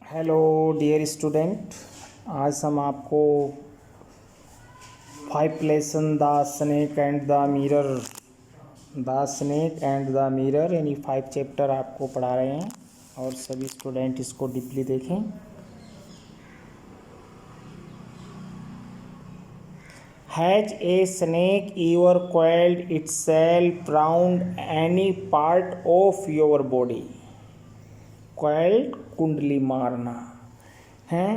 Hello dear student. आज हम आपको five lesson the snake and the mirror यानी 5 चैप्टर आपको पढ़ा रहे हैं और सभी स्टूडेंट इसको डीपली देखें। Has a snake ever coiled itself round any part of your body? coiled कुंडली मारना है।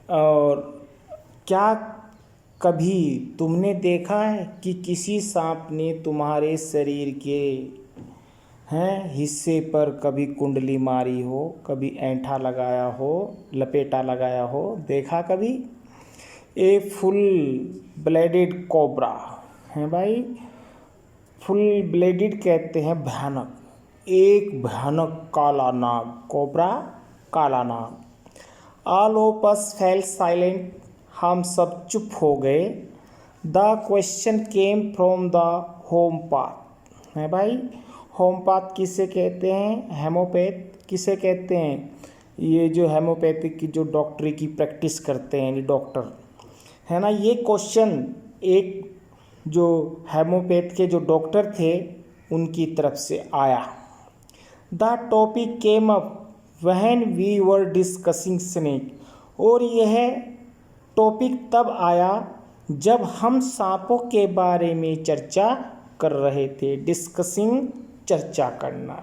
और क्या कभी तुमने देखा है कि किसी सांप ने तुम्हारे शरीर के हिस्से पर कभी कुंडली मारी हो, कभी ऐंठा लगाया हो, लपेटा लगाया हो? देखा कभी? ए फुल ब्लेडेड कोबरा है भाई। फुल ब्लेडेड कहते हैं भयानक, एक भयानक काला नाग, कोबरा काला नाग। All of us fell silent, हम सब चुप हो गए। The question came from the home path है भाई। होम पाथ किसे कहते हैं? हेमोपैथ किसे कहते हैं? ये जो हेमोपैथिक की जो डॉक्टरी की प्रैक्टिस करते हैं, ये डॉक्टर है ना। ये क्वेश्चन एक जो हेमोपैथ के जो डॉक्टर थे उनकी तरफ से आया। The topic came up when we were discussing snake, और यह टॉपिक तब आया जब हम सांपों के बारे में चर्चा कर रहे थे। डिस्कसिंग चर्चा करना।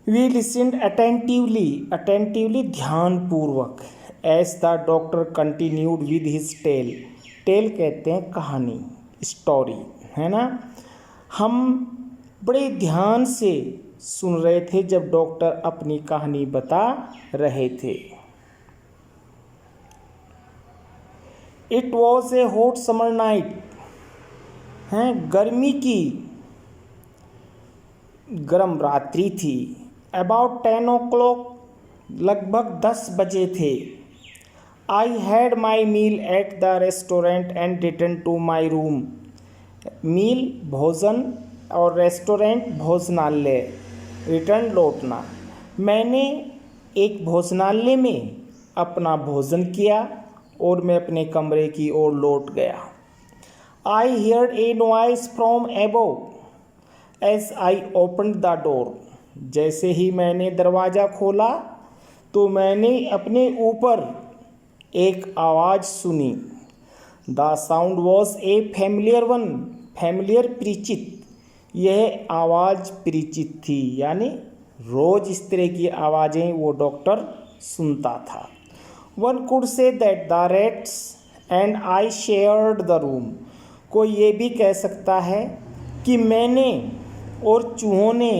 वी लिसन्ड अटेंटिवली ध्यानपूर्वक। As the doctor continued with his tale, tale कहते हैं कहानी, स्टोरी है ना। हम बड़े ध्यान से सुन रहे थे जब डॉक्टर अपनी कहानी बता रहे थे। It was A hot summer night है, गर्मी की गर्म रात्रि थी। अबाउट 10 o'clock, लगभग 10 बजे थे। I had my meal at the restaurant and return to my room. Meal भोजन और रेस्टोरेंट भोजनालय, रिटर्न लौटना। मैंने एक भोजनालय में अपना भोजन किया और मैं अपने कमरे की ओर लौट गया। I heard a noise from above as I opened the door, जैसे ही मैंने दरवाज़ा खोला तो मैंने अपने ऊपर एक आवाज़ सुनी। The sound was a familiar one, familiar परिचित। यह आवाज़ परिचित थी, यानी रोज़ इस तरह की आवाज़ें वो डॉक्टर सुनता था। One could say that the rats and I shared the room, कोई ये भी कह सकता है कि मैंने और चूहों ने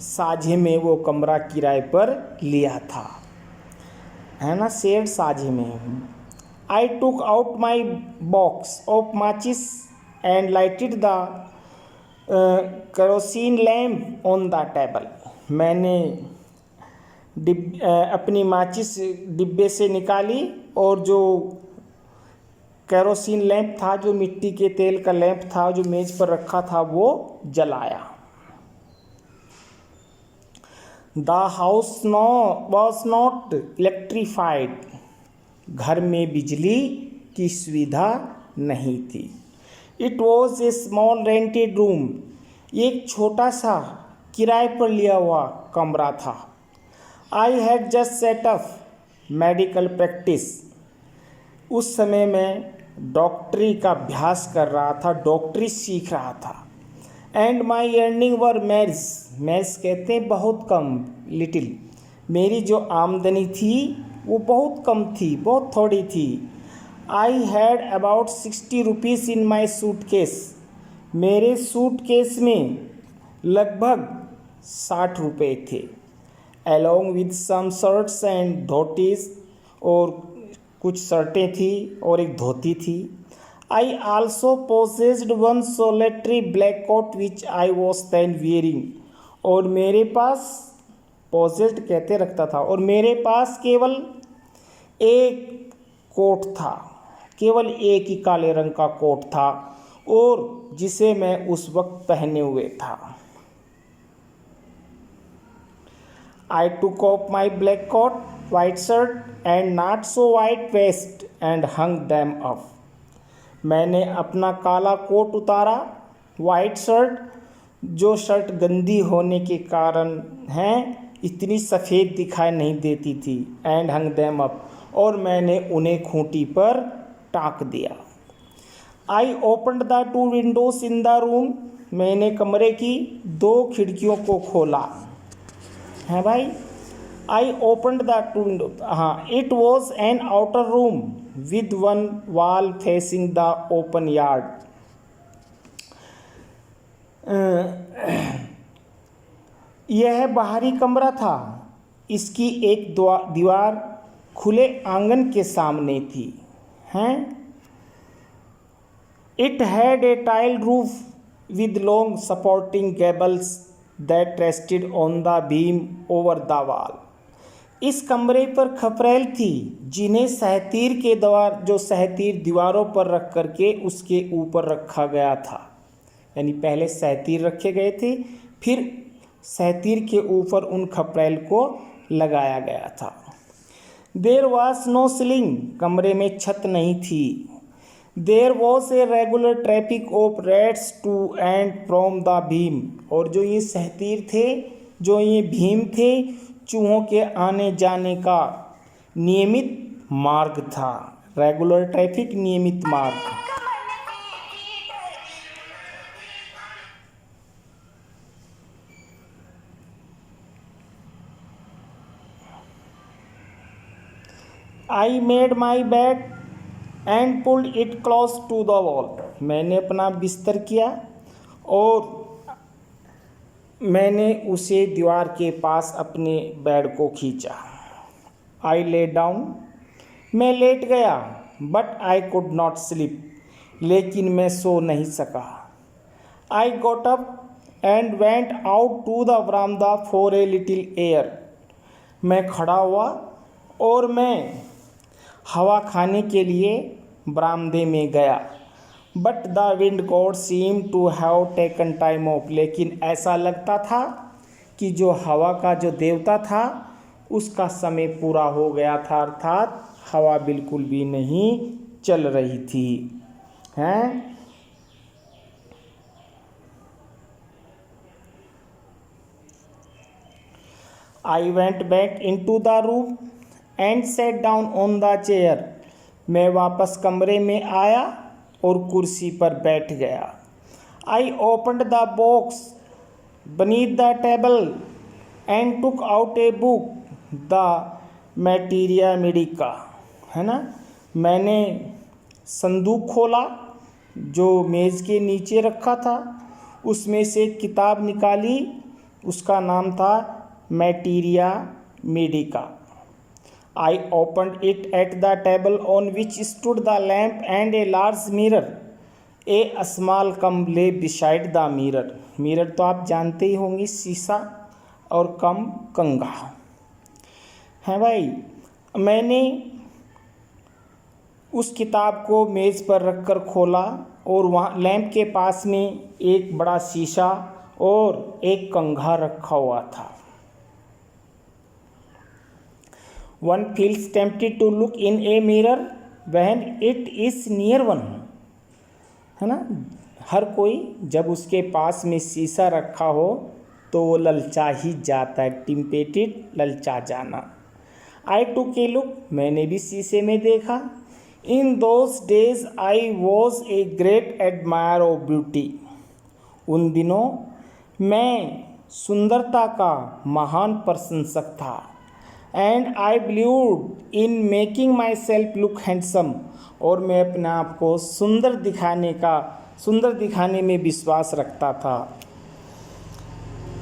साझे में वो कमरा किराए पर लिया था, है ना, शेयर साझे में। I took out my box of माचिस and lighted the kerosene lamp on the table, मैंने अपनी माचिस डिब्बे से निकाली और जो केरोसिन लैंप था, जो मिट्टी के तेल का लैंप था जो मेज पर रखा था, वो जलाया। The house was not electrified, घर में बिजली की सुविधा नहीं थी। It was A small rented room, एक छोटा सा किराए पर लिया हुआ कमरा था। I had just set up medical practice, उस समय मैं डॉक्टरी का अभ्यास कर रहा था, डॉक्टरी सीख रहा था। And my earning were Mayers, Mayers कहते हैं बहुत कम, लिटिल। मेरी जो आमदनी थी वो बहुत कम थी, बहुत थोड़ी थी। I had about 60 rupees in my suitcase, मेरे सूटकेस में लगभग 60 रुपये थे। Along with some shirts and dhotis, और कुछ शर्टें थी और एक धोती थी। I also possessed one solitary black coat which I was then wearing, और मेरे पास, पोसेस्ड कहते रखता था, और मेरे पास केवल एक कोट था, केवल एक ही काले रंग का कोट था और जिसे मैं उस वक्त पहने हुए था। I took off my black coat, white shirt and not so white vest and hung them up. मैंने अपना काला कोट उतारा, वाइट शर्ट, जो शर्ट गंदी होने के कारण हैं इतनी सफ़ेद दिखाई नहीं देती थी, एंड हंग देम अप, और मैंने उन्हें खूंटी पर टाँक दिया। आई opened the 2 Windows in the room, मैंने कमरे की 2 खिड़कियों को खोला। हैं भाई, आई ओपनड द 2 विंडो, हाँ, it was N outer room with 1 wall facing the open yard. यह बाहरी कमरा था, इसकी एक दीवार खुले आंगन के सामने थी। हैं, it had a tiled roof with long supporting gables that rested on the beam over the wall. इस कमरे पर खपरेल थी जिन्हें सहतीर दीवारों पर रख करके उसके ऊपर रखा गया था। यानी पहले सहतीर रखे गए थे, फिर सहतीर के ऊपर उन खपरेल को लगाया गया था। देयर वॉज नो सीलिंग, कमरे में छत नहीं थी। There was a regular traffic of rats to and from the beam, और जो ये सहतीर थे, जो ये भीम थे, चूहों के आने जाने का नियमित मार्ग था। रेगुलर ट्रैफिक, नियमित मार्ग। I made my bed and pulled it close to the wall, मैंने अपना बिस्तर किया और मैंने उसे दीवार के पास अपने बेड को खींचा। आई ले डाउन, मैं लेट गया, but I could not sleep, लेकिन मैं सो नहीं सका। I got up and went out to the veranda for a little air, मैं खड़ा हुआ और मैं हवा खाने के लिए बरामदे में गया। But the wind god seem to have taken time off, लेकिन ऐसा लगता था कि जो हवा का जो देवता था उसका समय पूरा हो गया था, अर्थात हवा बिल्कुल भी नहीं चल रही थी। हैं, I went back in to the room and sat down on the chair, मैं वापस कमरे में आया और कुर्सी पर बैठ गया। I opened the box beneath the table and took out a book the materia medica, है ना। मैंने संदूक खोला जो मेज़ के नीचे रखा था, उसमें से एक किताब निकाली, उसका नाम था मैटीरिया Medica. I opened it at the table on which stood the lamp and a large mirror. A small come lay beside the mirror. Mirror तो आप जानते ही होंगे, शीशा, और कम कंघा। हैं भाई, मैंने उस किताब को मेज़ पर रखकर खोला और वहाँ लैंप के पास में एक बड़ा शीशा और एक कंघा रखा हुआ था। One feels tempted to look in a mirror when it is near one, है ना। हर कोई जब उसके पास में शीशा रखा हो तो वो ललचा ही जाता है, टिम्पेटेड, ललचा जाना। आई टुक ए लुक, मैंने भी शीशे में देखा। In those days I was a great admire of beauty, उन दिनों मैं सुंदरता का महान प्रशंसक था। And I believed in making my self look handsome, और मैं अपने आप को सुंदर दिखाने में विश्वास रखता था।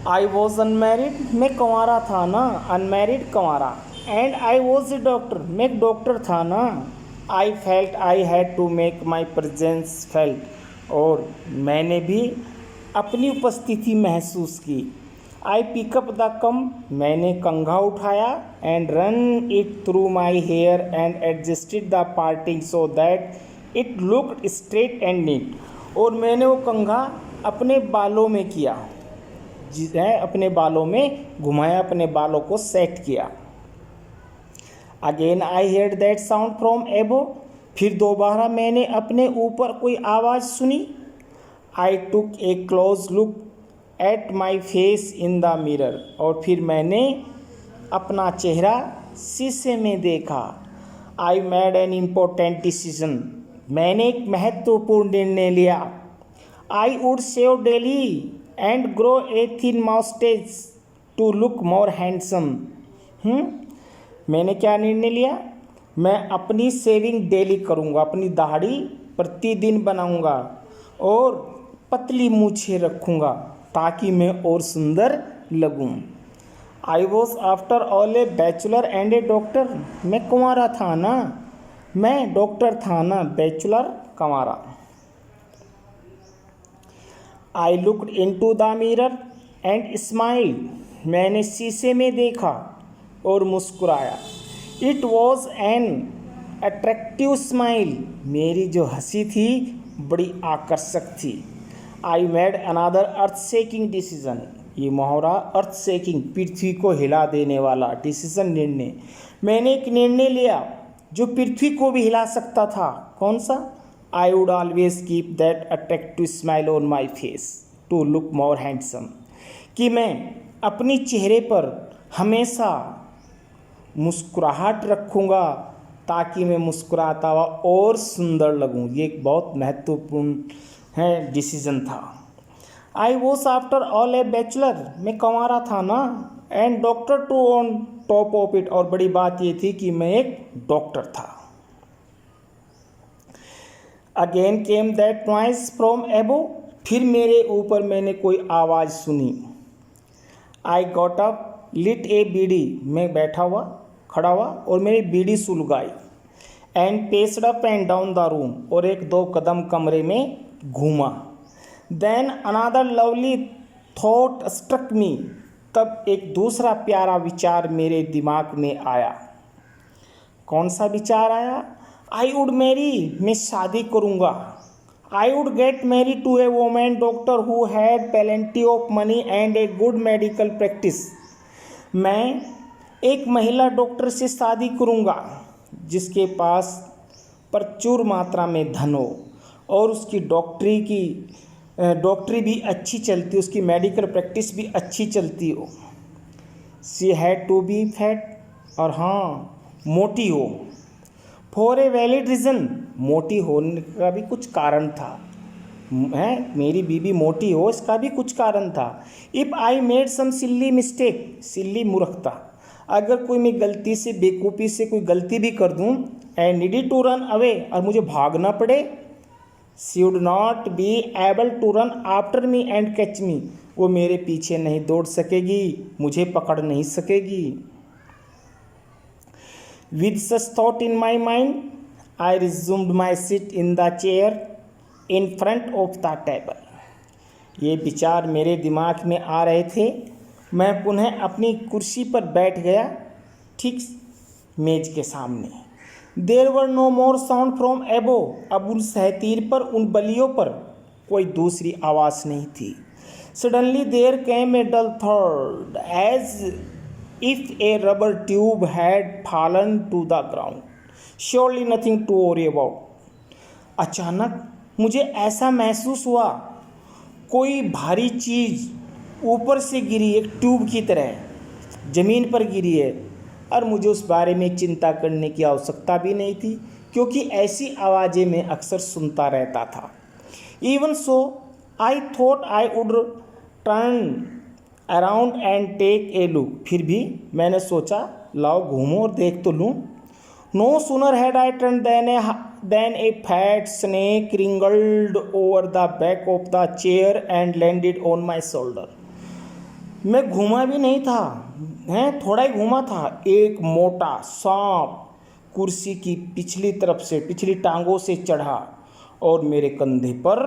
आई वॉज अनमैरिड, मैं कंवारा था ना, अनमैरिड कंवारा। And I was a doctor, मैं एक डॉक्टर था ना। I felt I had to make my presence felt, और मैंने भी अपनी उपस्थिति महसूस की। आई पिकअप द कम, मैंने कंघा उठाया, and ran it through my hair and adjusted the parting so that it looked straight and neat, और मैंने वो कंघा अपने बालों में किया, अपने बालों में घुमाया, अपने बालों को सेट किया। Again I heard that sound from above, फिर दोबारा मैंने अपने ऊपर कोई आवाज़ सुनी। I took a close look at my face in the mirror, और फिर मैंने अपना चेहरा शीशे में देखा। I made an important decision, मैंने एक महत्वपूर्ण निर्णय लिया। I would shave daily and grow a thin moustache to look more handsome. मैंने क्या निर्णय लिया? मैं अपनी सेविंग डेली करूँगा, अपनी दाढ़ी प्रतिदिन बनाऊँगा और पतली मूछें रखूँगा ताकि मैं और सुंदर लगूँ। I was after all a bachelor and a doctor, मैं कुंवारा था ना, मैं डॉक्टर था ना, बैचलर कुंवारा। I looked into the mirror and smiled, मैंने शीशे में देखा और मुस्कुराया। It was an attractive smile, मेरी जो हंसी थी बड़ी आकर्षक थी। I made another earth shaking decision, ये मुहावरा अर्थ शेकिंग, पृथ्वी को हिला देने वाला, डिसीजन निर्णय। मैंने एक निर्णय लिया जो पृथ्वी को भी हिला सकता था। कौन सा? I would always keep that attractive smile on my face to look more handsome, कि मैं अपनी चेहरे पर हमेशा मुस्कुराहट रखूँगा ताकि मैं मुस्कुराता हुआ और सुंदर लगूँ। ये एक बहुत महत्वपूर्ण है डिसीजन था। I was after all a bachelor, मैं कुंवारा था ना, and doctor too on top of it, और बड़ी बात ये थी कि मैं एक डॉक्टर था। Again came that noise from above, फिर मेरे ऊपर मैंने कोई आवाज़ सुनी। I got up lit a bidi, मैं बैठा हुआ, खड़ा हुआ और मेरी बीड़ी सुलगाई। And paced up and down the room, और एक दो कदम कमरे में घूमा। Then another lovely thought struck me, तब एक दूसरा प्यारा विचार मेरे दिमाग में आया। कौन सा विचार आया? आई वुड मैरी, मैं शादी करूँगा। I would get marry to a women doctor who had plenty of money and a good medical practice, मैं एक महिला डॉक्टर से शादी करूँगा जिसके पास प्रचुर मात्रा में धन हो और उसकी डॉक्टरी भी अच्छी चलती, उसकी मेडिकल प्रैक्टिस भी अच्छी चलती हो। She had to be fat, और हाँ मोटी हो। फॉर ए वैलिड रीज़न, मोटी होने का भी कुछ कारण था, है मेरी बीबी मोटी हो इसका भी कुछ कारण था। If I made some silly mistake, silly मूर्खता, अगर कोई मैं गलती से बेवकूफ़ी से कोई गलती भी कर दूँ, and needy to run away, और मुझे भागना पड़े, she would not be able to run after me and catch me, वो मेरे पीछे नहीं दौड़ सकेगी, मुझे पकड़ नहीं सकेगी। With such thought in my mind, I resumed my seat in the chair in front of the table. ये विचार मेरे दिमाग में आ रहे थे, मैं पुनः अपनी कुर्सी पर बैठ गया, ठीक मेज के सामने। There were no more sound from above, अब उन सहतीर पर, उन बलियों पर कोई दूसरी आवाज़ नहीं थी। Suddenly there came a dull थर्ड as if a rubber tube had fallen to the ground, surely nothing to worry about. अचानक मुझे ऐसा महसूस हुआ कोई भारी चीज़ ऊपर से गिरी, एक ट्यूब की तरह ज़मीन पर गिरी है, और मुझे उस बारे में चिंता करने की आवश्यकता भी नहीं थी क्योंकि ऐसी आवाज़ें मैं अक्सर सुनता रहता था। Even so I thought I would turn around and take a look, फिर भी मैंने सोचा लाओ घूमो और देख तो लूँ। No sooner had I turn then a fat snake wriggled over the back of the chair and landed on my shoulder. मैं घूमा भी नहीं था, थोड़ा ही घूमा था, एक मोटा सांप कुर्सी की पिछली तरफ से, पिछली टांगों से चढ़ा और मेरे कंधे पर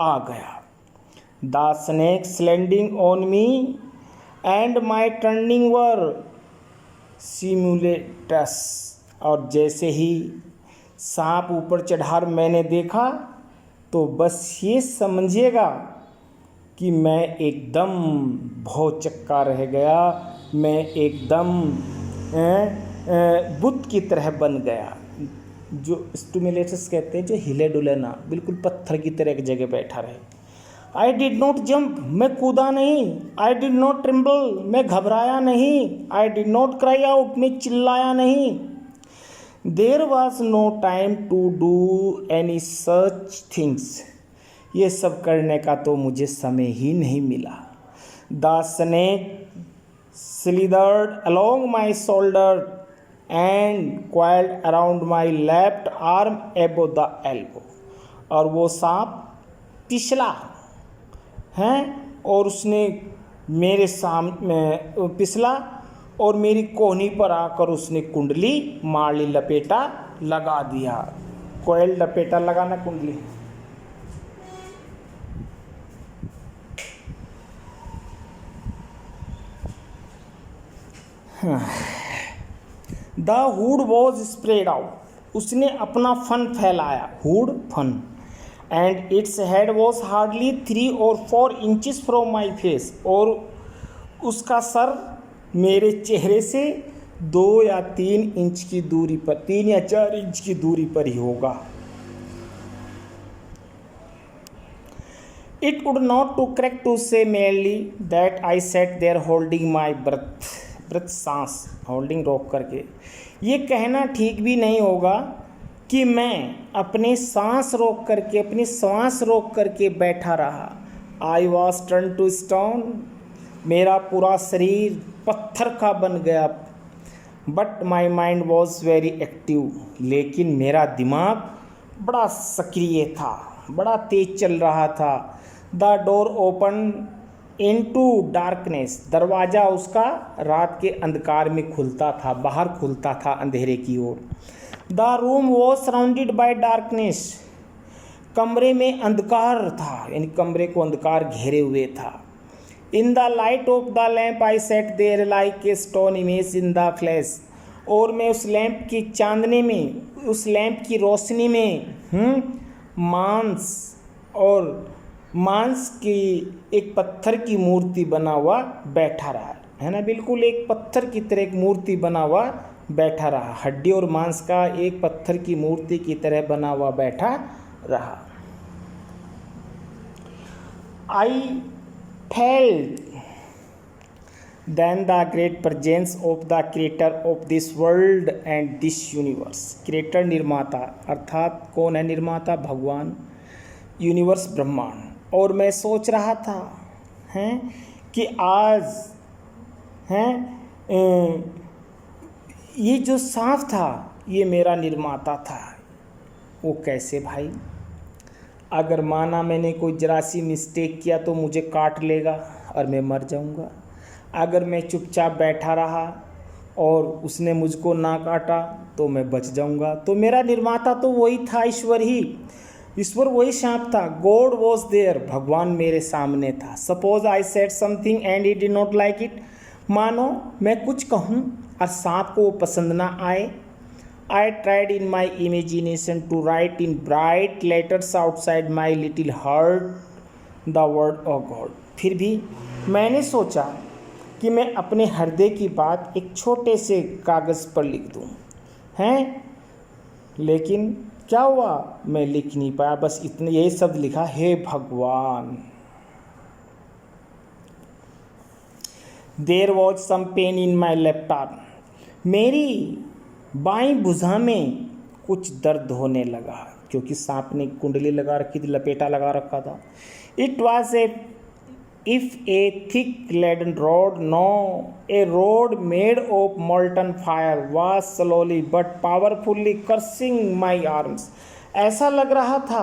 आ गया। The snake landing on me and my turning were simultaneous, और जैसे ही सांप ऊपर चढ़ा मैंने देखा तो बस ये समझिएगा कि मैं एकदम भौचक्का रह गया, मैं एकदम बुत की तरह बन गया। जो स्टिमुलेटस कहते हैं, जो हिले डुले ना, बिल्कुल पत्थर की तरह एक जगह बैठा रहे। आई डिड नॉट जंप, मैं कूदा नहीं। आई डिड नॉट ट्रिम्बल, मैं घबराया नहीं। I did not cry out, मैं चिल्लाया नहीं। There was no time to do any such things, ये सब करने का तो मुझे समय ही नहीं मिला। The snake slithered along my shoulder and coiled around my left arm above the elbow, और वो सांप पिछला हैं और उसने मेरे सामने पिछला और मेरी कोहनी पर आकर उसने कुंडली मार ली, लपेटा लगा दिया। कोयल लपेटा लगाना, कुंडली। The hood was spread out, उसने अपना फन फैलाया, हुड फन। And its head was hardly 3 or 4 inches from my face, और उसका सर मेरे चेहरे से 2 या 3 इंच की दूरी पर, 3 या 4 इंच की दूरी पर ही होगा। It would not to correct to say merely that I sat there holding my breath, सांस होल्डिंग रोक करके, ये कहना ठीक भी नहीं होगा कि मैं अपनी सांस रोक करके, अपनी सांस रोक करके बैठा रहा। I was turn to stone, मेरा पूरा शरीर पत्थर का बन गया। But my mind was very active, लेकिन मेरा दिमाग बड़ा सक्रिय था, बड़ा तेज चल रहा था। The door open into darkness, दरवाज़ा उसका रात के अंधकार में खुलता था, बाहर खुलता था अंधेरे की ओर। The room was surrounded by darkness, कमरे में अंधकार था, यानी कमरे को अंधकार घेरे हुए था। In the light of the lamp I sat there like a stone image in the flesh, और मैं उस लैंप की चांदने में, उस लैंप की रोशनी में मांस की एक पत्थर की मूर्ति बना हुआ बैठा रहा, है ना, बिल्कुल एक पत्थर की तरह एक मूर्ति बना हुआ बैठा रहा, हड्डी और मांस का एक पत्थर की मूर्ति की तरह बना हुआ बैठा रहा। I felt then the great presence of the creator of this world and this universe. Creator, निर्माता, अर्थात कौन है निर्माता? भगवान, यूनिवर्स ब्रह्मांड। और मैं सोच रहा था कि आज ये जो सांप था ये मेरा निर्माता था। वो कैसे भाई? अगर माना मैंने कोई जरा सी मिस्टेक किया तो मुझे काट लेगा और मैं मर जाऊंगा। अगर मैं चुपचाप बैठा रहा और उसने मुझको ना काटा तो मैं बच जाऊंगा। तो मेरा निर्माता तो वही था, ईश्वर वही सांप था। गॉड वॉज देयर, भगवान मेरे सामने था। Suppose I said something and he did not like it, मानो मैं कुछ कहूँ और सांप को वो पसंद ना आए। I tried in my imagination to write in bright letters outside my little heart the word of God. फिर भी मैंने सोचा कि मैं अपने हृदय की बात एक छोटे से कागज़ पर लिख दूँ, लेकिन क्या हुआ, मैं लिख नहीं पाया। बस इतने यही शब्द लिखा, हे भगवान। There was some pain in my left arm, मेरी बाईं भुजा में कुछ दर्द होने लगा, क्योंकि सांप ने कुंडली लगा रखी थी, लपेटा लगा रखा था। It was if a thick leaden rod, no, a rod made of molten fire was slowly but powerfully crushing my arms. ऐसा लग रहा था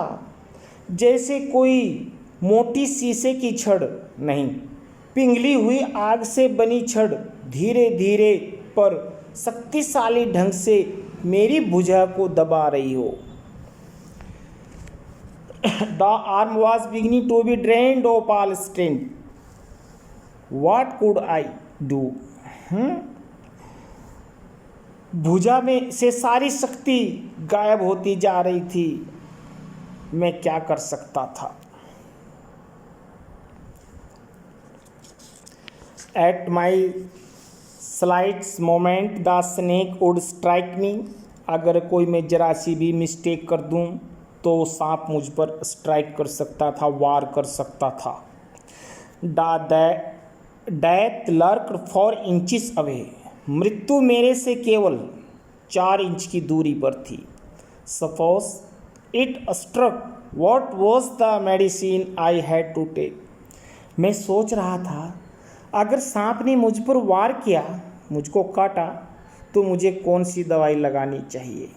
जैसे कोई मोटी शीशे की छड़ नहीं, पिघली हुई आग से बनी छड़ धीरे धीरे पर शक्तिशाली ढंग से मेरी भुजा को दबा रही हो. The arm was beginning to be drained of all strength. What could I do? भुजा में से सारी शक्ति गायब होती जा रही थी. मैं क्या कर सकता था? At my slightest moment the snake would strike me, अगर कोई मैं जरा सी भी मिस्टेक कर दूं तो सांप मुझ पर स्ट्राइक कर सकता था, वार कर सकता था। डेथ लर्क 4 इंचेस अवे, मृत्यु मेरे से केवल 4 इंच की दूरी पर थी। Suppose it struck what was the medicine I had to take, मैं सोच रहा था अगर सांप ने मुझ पर वार किया, मुझको काटा, तो मुझे कौन सी दवाई लगानी चाहिए।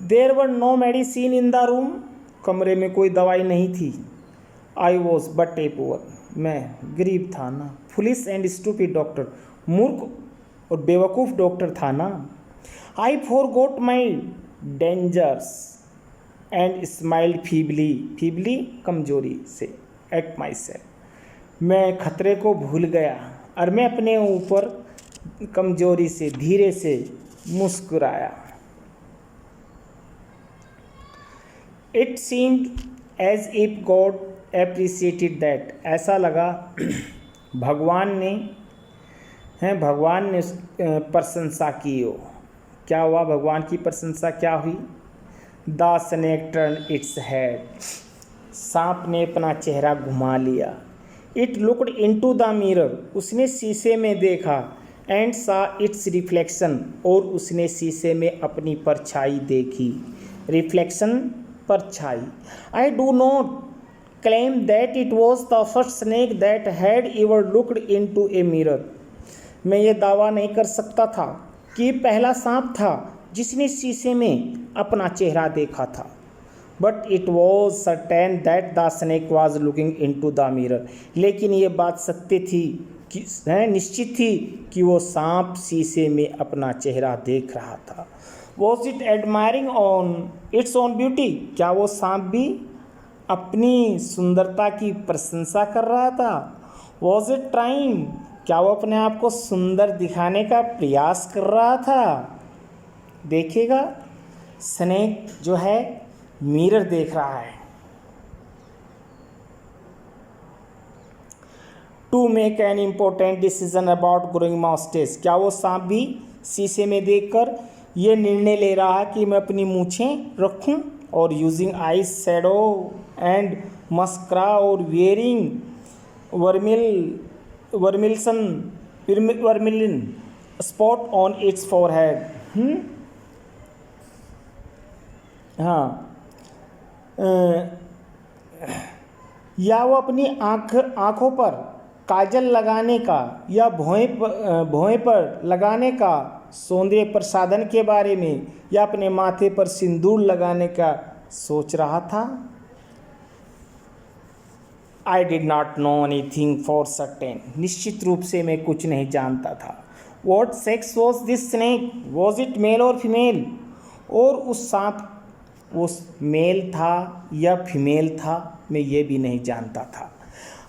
There were no medicine in the room, कमरे में कोई दवाई नहीं थी। I was but a poor, मैं गरीब था ना। फुलिश एंड स्टूपिड डॉक्टर, मूर्ख और बेवकूफ़ डॉक्टर था ना। I forgot my dangers and smiled feebly, feebly कमजोरी से, एट माई सेल्फ, मैं खतरे को भूल गया और मैं अपने ऊपर कमजोरी से धीरे से मुस्कुराया। It seemed as if God appreciated that, ऐसा लगा भगवान ने प्रशंसा की हो। क्या हुआ, भगवान की प्रशंसा क्या हुई। The snake turn its head, सांप ने अपना चेहरा घुमा लिया। It looked into the mirror, उसने शीशे में देखा। एंड सा इट्स रिफ्लेक्शन, और उसने शीशे में अपनी परछाई देखी। रिफ्लेक्शन, परछाई। I do not claim that it was the first snake that had ever looked into a mirror, मैं ये दावा नहीं कर सकता था कि पहला सांप था जिसने शीशे में अपना चेहरा देखा था। But it was certain that the snake was looking into the mirror, लेकिन ये बात सत्य थी कि निश्चित थी कि वो सांप शीशे में अपना चेहरा देख रहा था। Was it admiring on its own beauty, क्या वो सांप भी अपनी सुंदरता की प्रशंसा कर रहा था। वॉज इट ट्राइंग, क्या वो अपने आप को सुंदर दिखाने का प्रयास कर रहा था। देखिएगा, स्नेक जो है मिरर देख रहा है। To make an important decision about growing moustache, क्या वो सांप भी शीशे में देखकर ये निर्णय ले रहा है कि मैं अपनी मूछें रखूं, और using eyes shadow and mascara और wearing vermilion spot on its forehead. हाँ, या वो अपनी आँखों पर काजल लगाने का या भौहें पर लगाने का सौंदर्य प्रसाधन के बारे में, या अपने माथे पर सिंदूर लगाने का सोच रहा था। I did not know anything for certain, निश्चित रूप से मैं कुछ नहीं जानता था। What sex was this snake, was it male और फीमेल, और उस सांप वो मेल था या फीमेल था, मैं ये भी नहीं जानता था।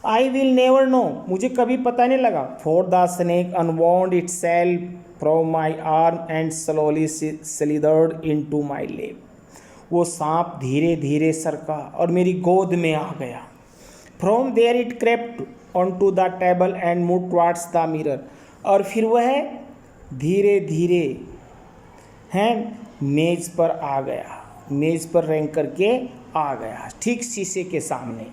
आई विल नेवर नो, मुझे कभी पता नहीं लगा। For the snake unwound itself from my arm and slowly slithered into my lap, वो सांप धीरे धीरे सरका और मेरी गोद में आ गया। From there it crept on to the table and move towards the mirror, और फिर वह धीरे धीरे मेज पर आ गया, मेज पर रेंग करके आ गया, ठीक शीशे के सामने।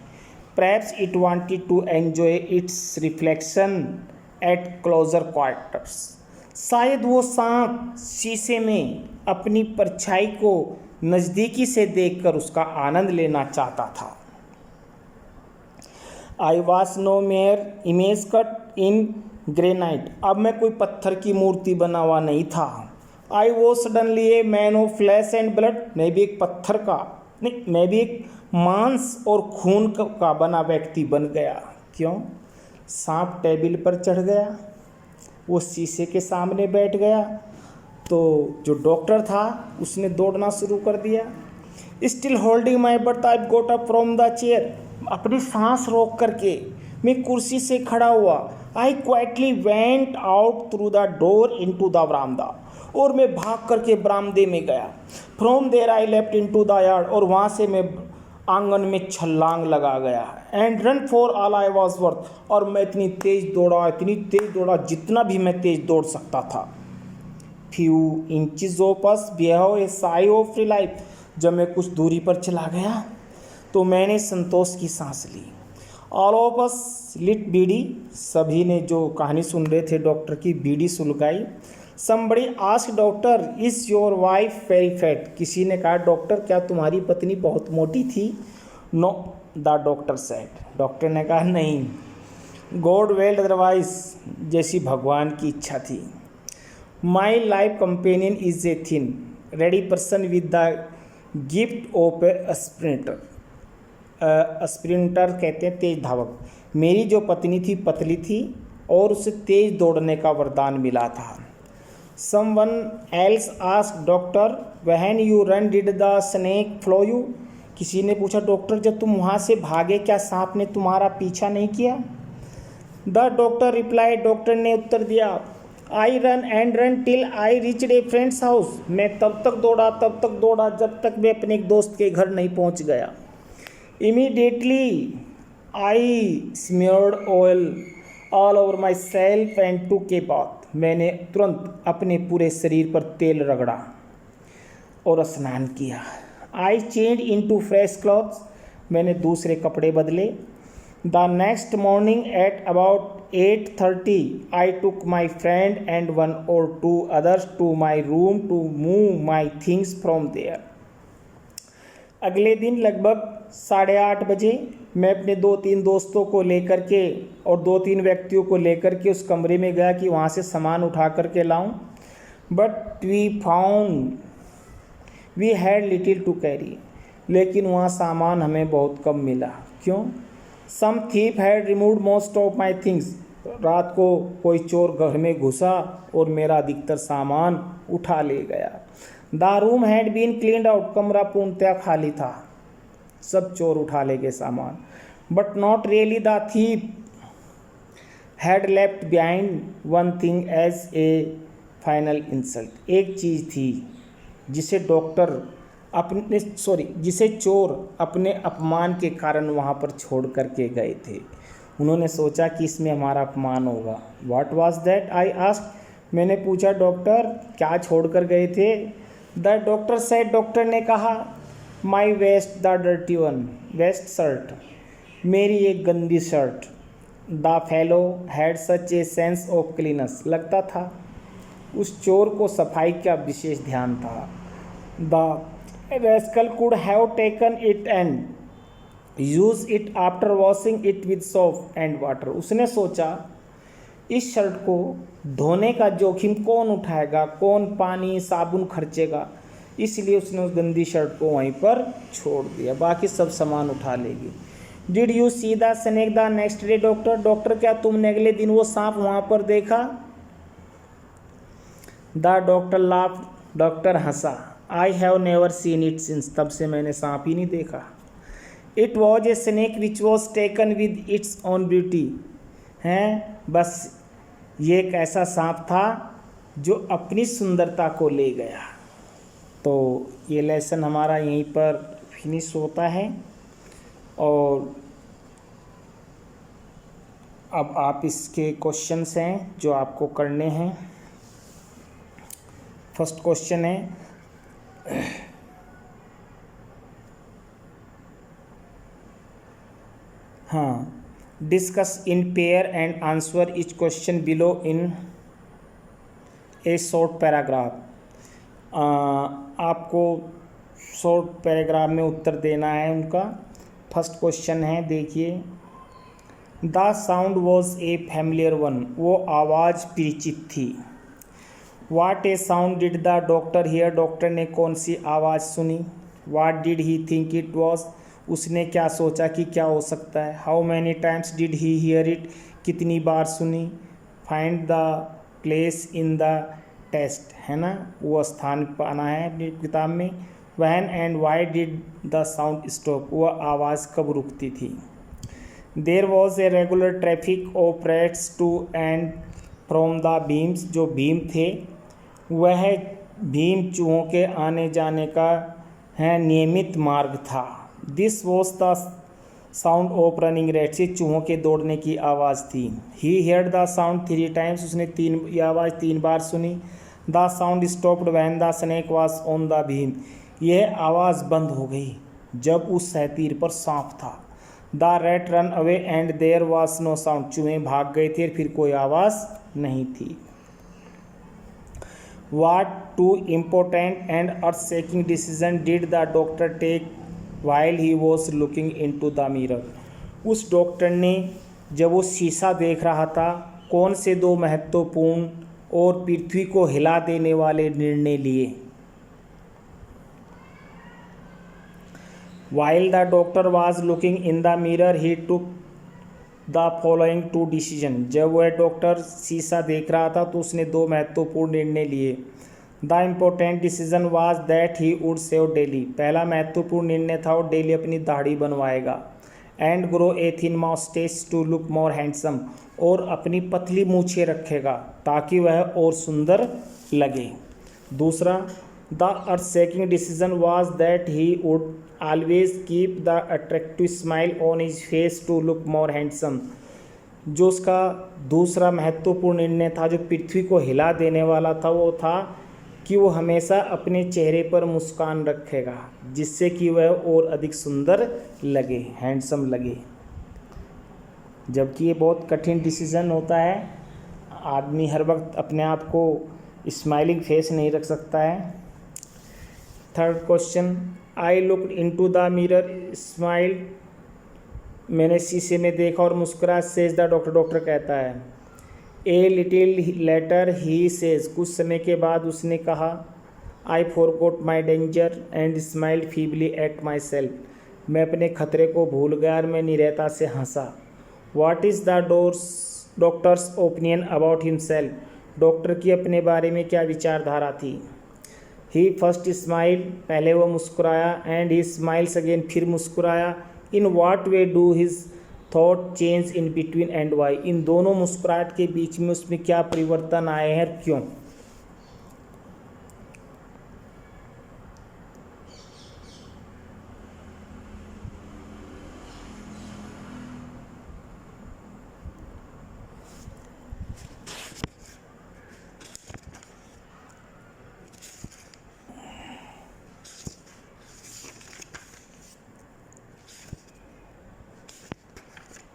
Perhaps it wanted to enjoy its reflection at closer quarters, शायद वो सांप शीशे में अपनी परछाई को नज़दीकी से देखकर उसका आनंद लेना चाहता था। I was no mere image cut in granite, अब मैं कोई पत्थर की मूर्ति बना हुआ नहीं था। I was suddenly a man of flesh and blood, मैं भी एक पत्थर का नहीं, मैं भी एक मांस और खून का बना व्यक्ति बन गया। क्यों? सांप टेबल पर चढ़ गया, वो शीशे के सामने बैठ गया, तो जो डॉक्टर था उसने दौड़ना शुरू कर दिया। Still holding my breath I got up from the chair, अपनी सांस रोक करके मैं कुर्सी से खड़ा हुआ। I quietly went out through the door into the बरामदा, और मैं भाग करके बरामदे में गया। From there I left into the yard, और वहाँ से मैं आंगन में छलांग लगा गया। And run for all I was worth, और मैं इतनी तेज दौड़ा जितना भी मैं तेज दौड़ सकता था। Few inches of us behave A sigh of relief, जब मैं कुछ दूरी पर चला गया तो मैंने संतोष की सांस ली। All of us lit bidi, सभी ने जो कहानी सुन रहे थे डॉक्टर की बीड़ी सुलगाई। Somebody ask doctor is your wife very fat, किसी ने कहा डॉक्टर क्या तुम्हारी पत्नी बहुत मोटी थी? Know the doctor said, doctor ने कहा नहीं। गॉड वेल्ड अदरवाइज, जैसी भगवान की इच्छा थी। My life companion is a thin ready person with the gift of A sprinter. Sprinter कहते हैं तेज धावक। मेरी जो पत्नी थी पतली थी और उसे तेज दौड़ने का वरदान मिला था। Someone else asked doctor when you run did the snake flow you, किसी ने पूछा डॉक्टर जब तुम वहाँ से भागे क्या सांप ने तुम्हारा पीछा नहीं किया? द डॉक्टर रिप्लाई, डॉक्टर ने उत्तर दिया, I run and run till I reached A friends house, मैं तब तक दौड़ा जब तक मैं अपने एक दोस्त के घर नहीं पहुँच गया। Immediately I smeared oil all over myself and took a bath, मैंने तुरंत अपने पूरे शरीर पर तेल रगड़ा और स्नान किया। I changed into fresh clothes, मैंने दूसरे कपड़े बदले। The next morning at about 8:30 I took my friend and 1 or 2 others to my room to move my things from there। अगले दिन लगभग 8:30 बजे मैं अपने 2-3 दोस्तों को लेकर के और 2-3 व्यक्तियों को लेकर के उस कमरे में गया कि वहाँ से सामान उठा कर के लाऊं। But we found we had little to carry, लेकिन वहाँ सामान हमें बहुत कम मिला। क्यों? Some thief had removed most of my things, रात को कोई चोर घर में घुसा और मेरा अधिकतर सामान उठा ले गया। The room had been cleaned out, कमरा पूर्णतया खाली था, सब चोर उठा ले गए सामान। But not really, the thief had left behind one thing as a final insult, एक चीज़ थी जिसे जिसे चोर अपने अपमान के कारण वहाँ पर छोड़ करके गए थे। उन्होंने सोचा कि इसमें हमारा अपमान होगा। What was that I asked, मैंने पूछा डॉक्टर क्या छोड़ कर गए थे? द डॉक्टर सेड, डॉक्टर ने कहा, my vest the dirty one, vest shirt, मेरी एक गंदी शर्ट। The fellow had such a sense of cleanness, लगता था उस चोर को सफाई का विशेष ध्यान था। The rascal could have taken it and used it after washing it with soap and water, उसने सोचा इस शर्ट को धोने का जोखिम कौन उठाएगा, कौन पानी साबुन खर्चेगा, इसलिए उसने उस गंदी शर्ट को वहीं पर छोड़ दिया, बाकी सब सामान उठा लेगी। Did you see the snake the next day doctor, doctor क्या तुमने अगले दिन वो सांप वहाँ पर देखा? The doctor laugh, doctor Hansa. I have never seen it since, तब से मैंने सांप ही नहीं देखा। It was a snake which was taken with its own beauty, हैं बस ये एक ऐसा सांप था जो अपनी सुंदरता को ले गया। तो ये लेसन हमारा यहीं पर फिनिश होता है। और अब आप इसके क्वेश्चंस हैं जो आपको करने हैं। फर्स्ट क्वेश्चन है, हाँ, discuss in pair and answer each question below in a short paragraph. आपको शॉर्ट पैराग्राफ में उत्तर देना है उनका। फर्स्ट क्वेश्चन है, देखिए, the sound was a familiar one, वो आवाज़ परिचित थी। What a sound did the doctor hear, doctor ने कौन सी आवाज़ सुनी। What did he think it was, उसने क्या सोचा कि क्या हो सकता है। How many times did he here it, कितनी बार सुनी। Find the place in the text, है ना, वो स्थान पाना है अपनी किताब में। When and why did the sound stop, वह आवाज़ कब रुकती थी। There was a regular traffic of rats to and from the beams, जो भीम थे वह भीम चूहों के आने जाने का है नियमित मार्ग था। This was the sound of running rats, ये चूहों के दौड़ने की आवाज़ थी। ही हेard द साउंड 3 टाइम्स, उसने ये आवाज़ 3 बार सुनी। The sound stopped when the snake was on the beam, यह आवाज़ बंद हो गई जब उस सहतीर पर सांप था। The rat ran away and there was no sound, चूहे भाग गए थे फिर कोई आवाज़ नहीं थी। What two important and earth-shaking decisions did the doctor take while he was looking into the mirror? उस डॉक्टर ने जब वो शीशा देख रहा था कौन से 2 महत्वपूर्ण और पृथ्वी को हिला देने वाले निर्णय लिए? While the doctor was looking in the mirror, he took the following 2 decision। जब वह डॉक्टर शीशा देख रहा था तो उसने 2 महत्वपूर्ण निर्णय लिए। The important decision was that he would shave daily, पहला महत्वपूर्ण निर्णय था वो डेली अपनी दाढ़ी बनवाएगा। And grow a thin moustache to look more handsome, और अपनी पतली मूछें रखेगा ताकि वह और सुंदर लगे। दूसरा, the earth shaking decision was that he would always keep the attractive smile on his face to look more handsome, जो उसका दूसरा महत्वपूर्ण निर्णय था जो पृथ्वी को हिला देने वाला था वो था कि वो हमेशा अपने चेहरे पर मुस्कान रखेगा जिससे कि वह और अधिक सुंदर लगे, हैंडसम लगे। जबकि ये बहुत कठिन डिसीजन होता है, आदमी हर वक्त अपने आप को स्माइलिंग फेस नहीं रख सकता है। Third question, I looked into the mirror smile, मैंने शीशे में देखा और मुस्कुरा। सेज द डॉक्टर, डॉक्टर कहता है। A little letter he says, कुछ समय के बाद उसने कहा। I forgot my danger and smiled feebly at my self, मैं अपने खतरे को भूल गया और मैं निरहता से हंसा। What is the doctor's opinion about himself, doctor की अपने बारे में क्या विचारधारा थी। ही फर्स्ट स्माइल, पहले वो मुस्कुराया। एंड ही स्माइल्स अगेन, फिर मुस्कुराया। In what way do his thought change in between and why, इन दोनों मुस्कुराहट के बीच में उसमें क्या परिवर्तन आए हैं, क्यों।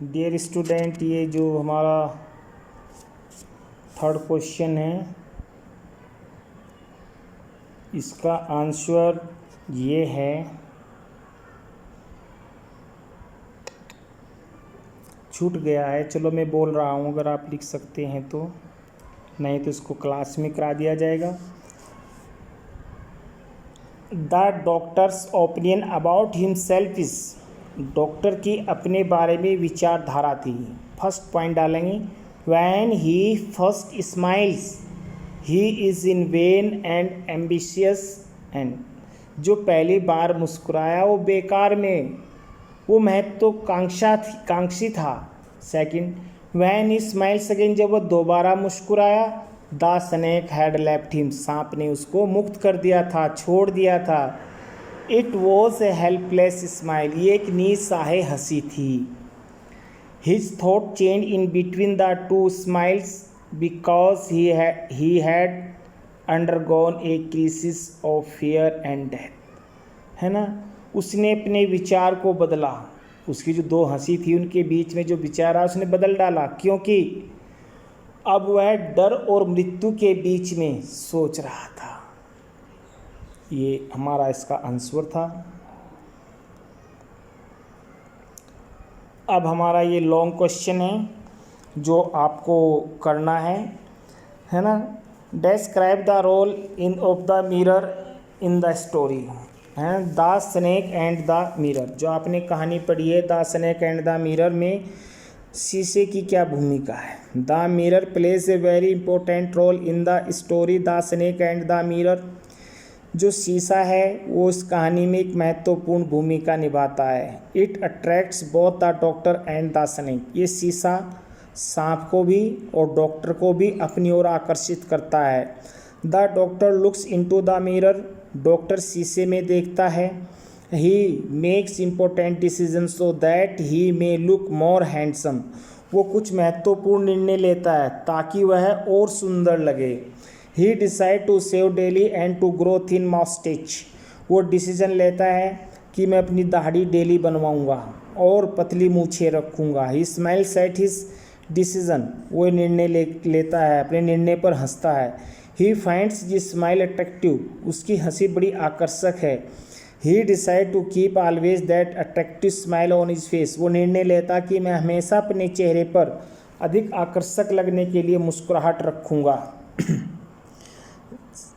डियर स्टूडेंट, ये जो हमारा थर्ड क्वेश्चन है इसका आंसर ये है, छूट गया है, चलो मैं बोल रहा हूँ, अगर आप लिख सकते हैं तो, नहीं तो इसको क्लास में करा दिया जाएगा। The doctor's opinion about himself is, doctor की अपने बारे में विचारधारा थी। फर्स्ट पॉइंट डालेंगे, when he first smiles he is in when and ambitious, and जो पहली बार मुस्कुराया वो बेकार में, वो महत्वाकांक्षी था। Second, when he smiles again, जब वो दोबारा मुस्कुराया। The snake had left him, सांप ने उसको मुक्त कर दिया था, छोड़ दिया था। It was A helpless smile, ये एक निस्सहाय हंसी थी। His thought change in between the two smiles because he had undergone a crisis of fear and death, है ना। उसने अपने विचार को बदला, उसकी जो 2 हंसी थी उनके बीच में जो विचार आया उसने बदल डाला, क्योंकि अब वह डर और मृत्यु के बीच में सोच रहा था। ये हमारा इसका आंसर था। अब हमारा ये लॉन्ग क्वेश्चन है जो आपको करना है ना। Describe the role in of the mirror in the story, है the snake and the mirror, जो आपने कहानी पढ़ी है the snake and the mirror में शीशे की क्या भूमिका है। The mirror plays a very important role in the story the snake and the mirror, जो शीशा है वो इस कहानी में एक महत्वपूर्ण भूमिका निभाता है। It attracts both the doctor and the snake, ये शीशा सांप को भी और डॉक्टर को भी अपनी ओर आकर्षित करता है। The doctor looks into the mirror, doctor शीशे में देखता है। He makes important decision so that he may look more handsome. वो कुछ महत्वपूर्ण निर्णय लेता है ताकि वह और सुंदर लगे। He decide to shave daily and to grow thin moustache. वो डिसीजन लेता है कि मैं अपनी दाढ़ी डेली बनवाऊंगा और पतली मूछें रखूंगा। He smiles at his decision. वो निर्णय लेता है, अपने निर्णय पर हंसता है। He finds the smile attractive. उसकी हंसी बड़ी आकर्षक है। He decide to keep always that attractive smile on his face. वो निर्णय लेता कि मैं हमेशा अपने चेहरे पर अधिक आकर्षक लगने के लिए मुस्कुराहट रखूँगा।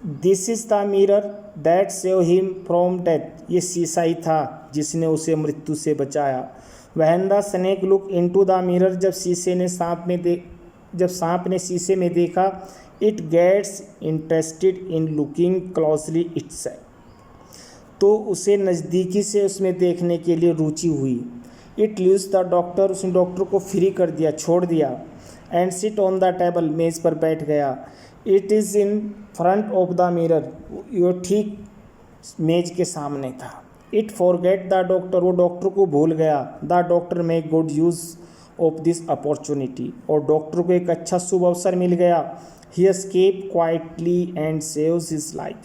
This is the mirror that save him from death. ये शीशा ही था जिसने उसे मृत्यु से बचाया। When the snake look into the mirror. जब सांप ने शीशे में देखा, it gets interested in looking closely itself. तो उसे नज़दीकी से उसमें देखने के लिए रुचि हुई। It leaves the doctor. उसने डॉक्टर को फ्री कर दिया, छोड़ दिया। And sit on the table. मेज़ पर बैठ गया। It is in front of the mirror. वो ठीक मेज के सामने था। It forget the doctor. वो डॉक्टर को भूल गया। The doctor make good use of this opportunity. और डॉक्टर को एक अच्छा शुभ अवसर मिल गया। He escape quietly and saves his life.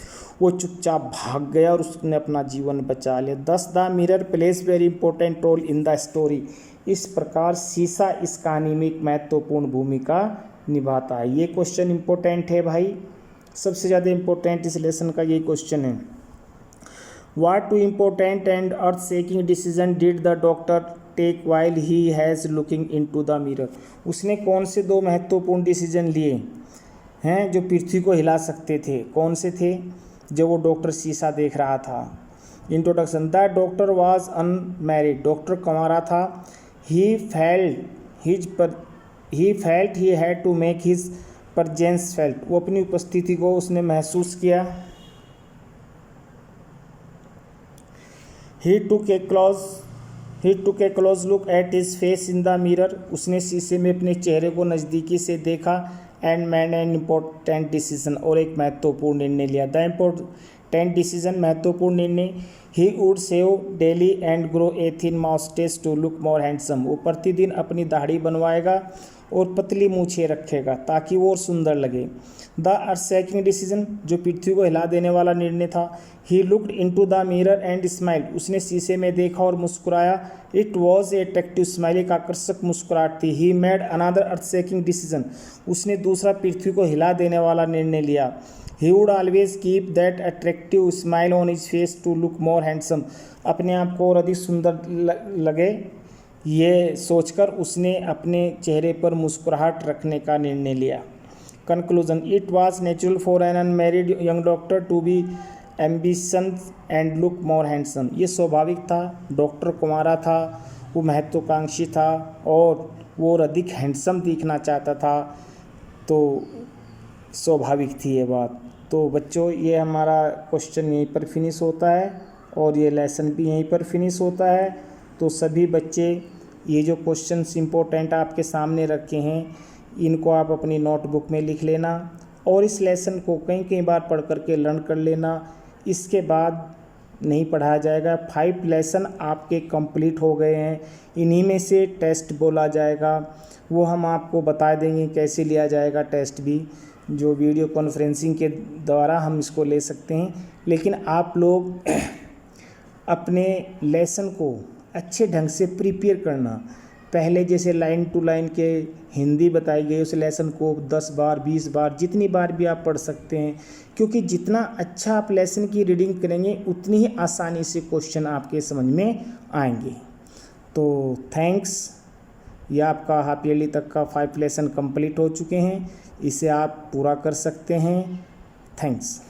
वो चुपचाप भाग गया और उसने अपना जीवन बचा लिया। Thus the mirror plays very important role in the story. इस प्रकार शीशा इस कहानी में एक महत्वपूर्ण भूमिका निभाता है। ये क्वेश्चन इंपॉर्टेंट है भाई, सबसे ज़्यादा इंपॉर्टेंट इस लेसन का ये क्वेश्चन है। What two important and earth shaking decision did the doctor take while he has looking into the mirror. उसने कौन से दो महत्वपूर्ण डिसीजन लिए हैं जो पृथ्वी को हिला सकते थे? कौन से थे? जब वो डॉक्टर शीशा देख रहा था। Introduction. The doctor was unmarried. Doctor कुंवारा था। He felt he had to make his presence felt. वो अपनी उपस्थिति को उसने महसूस किया। He took a close look at his face in the mirror. उसने शीशे में अपने चेहरे को नज़दीकी से देखा। And made an important decision. और एक महत्वपूर्ण निर्णय लिया। द इम्पोर्टेंट डिसीजन महत्वपूर्ण निर्णय। He would shave daily and grow a thin moustache to look more handsome. वो प्रतिदिन अपनी दाढ़ी बनवाएगा और पतली मूछें रखेगा ताकि वो और सुंदर लगे। द अर्थ शेकिंग डिसीजन, जो पृथ्वी को हिला देने वाला निर्णय था। He looked into the mirror and smile. उसने शीशे में देखा और मुस्कुराया। It was a attractive smile. एक आकर्षक मुस्कुराहट थी। He made another earth shaking decision. उसने दूसरा पृथ्वी को हिला देने वाला निर्णय लिया। He would always keep that attractive smile on his face to look more handsome. अपने आप को और अधिक सुंदर लगे ये सोचकर उसने अपने चेहरे पर मुस्कुराहट रखने का निर्णय लिया। Conclusion. It was natural for an unmarried young doctor to be ambitious and look more handsome. ये स्वाभाविक था। डॉक्टर कुंवारा था, वो महत्वाकांक्षी था और वो और अधिक हैंडसम दिखना चाहता था, तो स्वाभाविक थी ये बात। तो बच्चों, ये हमारा क्वेश्चन यहीं पर फिनिश होता है और ये लेसन भी यहीं पर फिनिश होता है। तो सभी बच्चे ये जो क्वेश्चंस इंपॉर्टेंट आपके सामने रखे हैं, इनको आप अपनी नोटबुक में लिख लेना और इस लेसन को कई बार पढ़ करके लर्न कर लेना। इसके बाद नहीं पढ़ाया जाएगा। 5 लेसन आपके कंप्लीट हो गए हैं। इन्हीं में से टेस्ट बोला जाएगा, वो हम आपको बता देंगे कैसे लिया जाएगा टेस्ट भी, जो वीडियो कॉन्फ्रेंसिंग के द्वारा हम इसको ले सकते हैं। लेकिन आप लोग अपने लेसन को अच्छे ढंग से प्रिपेयर करना। पहले जैसे लाइन टू लाइन के हिंदी बताई गई, उस लेसन को 10 बार 20 बार जितनी बार भी आप पढ़ सकते हैं, क्योंकि जितना अच्छा आप लेसन की रीडिंग करेंगे उतनी ही आसानी से क्वेश्चन आपके समझ में आएंगे। तो थैंक्स। ये आपका हाफ ईयरली तक का 5 लेसन कंप्लीट हो चुके हैं। इसे आप पूरा कर सकते हैं। थैंक्स।